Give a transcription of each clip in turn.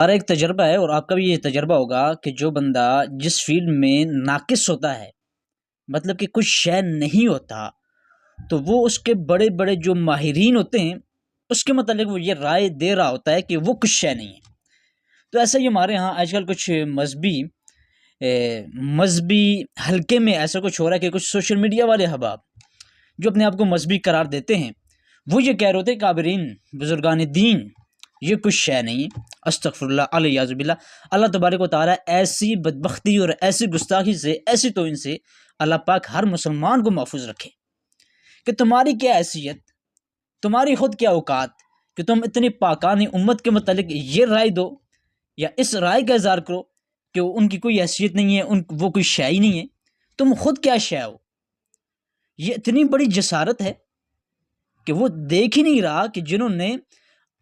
ہمارا ایک تجربہ ہے اور آپ کا بھی یہ تجربہ ہوگا کہ جو بندہ جس فیلڈ میں ناقص ہوتا ہے، مطلب کہ کچھ شے نہیں ہوتا، تو وہ اس کے بڑے بڑے جو ماہرین ہوتے ہیں اس کے متعلق وہ یہ رائے دے رہا ہوتا ہے کہ وہ کچھ شے نہیں ہے۔ تو ایسا ہی ہمارے ہاں آج کل کچھ مذہبی حلقے میں ایسا کچھ ہو رہا ہے کہ کچھ سوشل میڈیا والے احباب جو اپنے آپ کو مذہبی قرار دیتے ہیں، وہ یہ کہہ رہے ہوتے ہیں کابرین بزرگان دین یہ کچھ شے نہیں ہے۔ استغفر اللہ علیہ باللہ، اللہ تبارک و تعالیٰ ایسی بدبختی اور ایسی گستاخی سے، ایسی توہین سے اللہ پاک ہر مسلمان کو محفوظ رکھے کہ تمہاری کیا حیثیت، تمہاری خود کیا اوقات کہ تم اتنی پاکان امت کے متعلق یہ رائے دو یا اس رائے کا اظہار کرو کہ ان کی کوئی حیثیت نہیں ہے، وہ کوئی شے ہی نہیں ہے۔ تم خود کیا شے ہو؟ یہ اتنی بڑی جسارت ہے کہ وہ دیکھ ہی نہیں رہا کہ جنہوں نے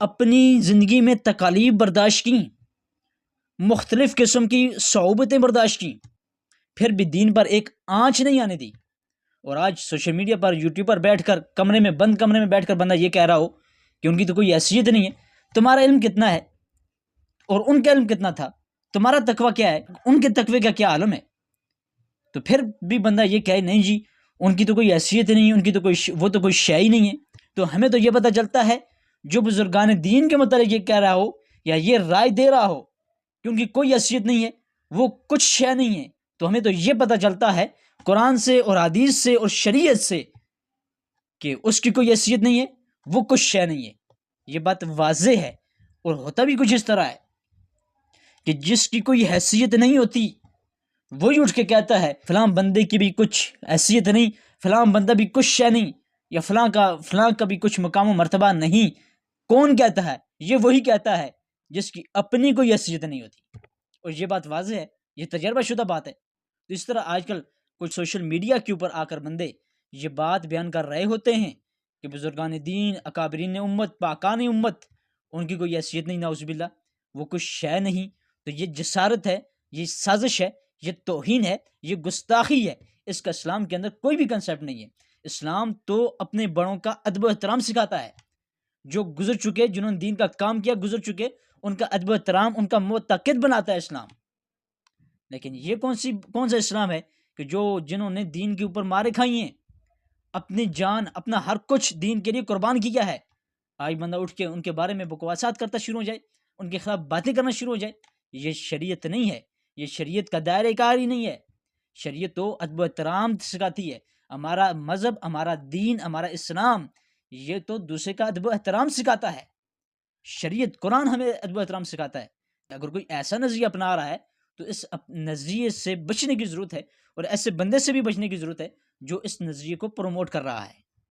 اپنی زندگی میں تکالیف برداشت کی، مختلف قسم کی صعوبتیں برداشت کی، پھر بھی دین پر ایک آنچ نہیں آنے دی، اور آج سوشل میڈیا پر یوٹیوب پر بیٹھ کر بند کمرے میں بیٹھ کر بندہ یہ کہہ رہا ہو کہ ان کی تو کوئی حیثیت نہیں ہے۔ تمہارا علم کتنا ہے اور ان کا علم کتنا تھا؟ تمہارا تقوی کیا ہے، ان کے تقوی کا کیا عالم ہے؟ تو پھر بھی بندہ یہ کہے نہیں جی ان کی تو کوئی حیثیت نہیں، ان کی تو وہ تو کوئی شے ہی نہیں ہے۔ تو ہمیں تو یہ پتہ چلتا ہے جو بزرگان دین کے متعلق یہ کہہ رہا ہو یا یہ رائے دے رہا ہو کہ ان کی کوئی حیثیت نہیں ہے، وہ کچھ شے نہیں ہے، تو ہمیں تو یہ پتہ چلتا ہے قرآن سے اور حدیث سے اور شریعت سے کہ اس کی کوئی حیثیت نہیں ہے، وہ کچھ شے نہیں ہے۔ یہ بات واضح ہے، اور ہوتا بھی کچھ اس طرح ہے کہ جس کی کوئی حیثیت نہیں ہوتی وہی اٹھ کے کہتا ہے فلاں بندے کی بھی کچھ حیثیت نہیں، فلاں بندہ بھی کچھ شے نہیں، یا فلاں کا بھی کچھ مقام و مرتبہ نہیں۔ کون کہتا ہے؟ یہ وہی کہتا ہے جس کی اپنی کوئی حیثیت نہیں ہوتی، اور یہ بات واضح ہے، یہ تجربہ شدہ بات ہے۔ تو اس طرح آج کل کچھ سوشل میڈیا کے اوپر آ کر بندے یہ بات بیان کر رہے ہوتے ہیں کہ بزرگان دین، اکابرین امت، پاکان امت، ان کی کوئی حیثیت نہیں، نعوذ باللہ، وہ کچھ شے نہیں۔ تو یہ جسارت ہے، یہ سازش ہے، یہ توہین ہے، یہ گستاخی ہے۔ اس کا اسلام کے اندر کوئی بھی کنسیپٹ نہیں ہے۔ اسلام تو اپنے بڑوں کا ادب و احترام سکھاتا ہے، جو گزر چکے، جنہوں نے دین کا کام کیا، گزر چکے، ان کا ادب و احترام، ان کا معتقد بناتا ہے اسلام۔ لیکن یہ کون سا اسلام ہے کہ جنہوں نے دین کے اوپر مارے کھائی ہیں، اپنی جان، اپنا ہر کچھ دین کے لیے قربان کیا ہے، آج بندہ اٹھ کے ان کے بارے میں بکواسات کرتا شروع ہو جائے، ان کے خلاف باتیں کرنا شروع ہو جائے؟ یہ شریعت نہیں ہے، یہ شریعت کا دائرہ کار ہی نہیں ہے۔ شریعت تو ادب و احترام سکھاتی ہے۔ ہمارا مذہب، ہمارا دین، ہمارا اسلام یہ تو دوسرے کا ادب و احترام سکھاتا ہے۔ شریعت، قرآن ہمیں ادب و احترام سکھاتا ہے۔ اگر کوئی ایسا نظریہ اپنا رہا ہے تو اس نظریے سے بچنے کی ضرورت ہے، اور ایسے بندے سے بھی بچنے کی ضرورت ہے جو اس نظریے کو پروموٹ کر رہا ہے۔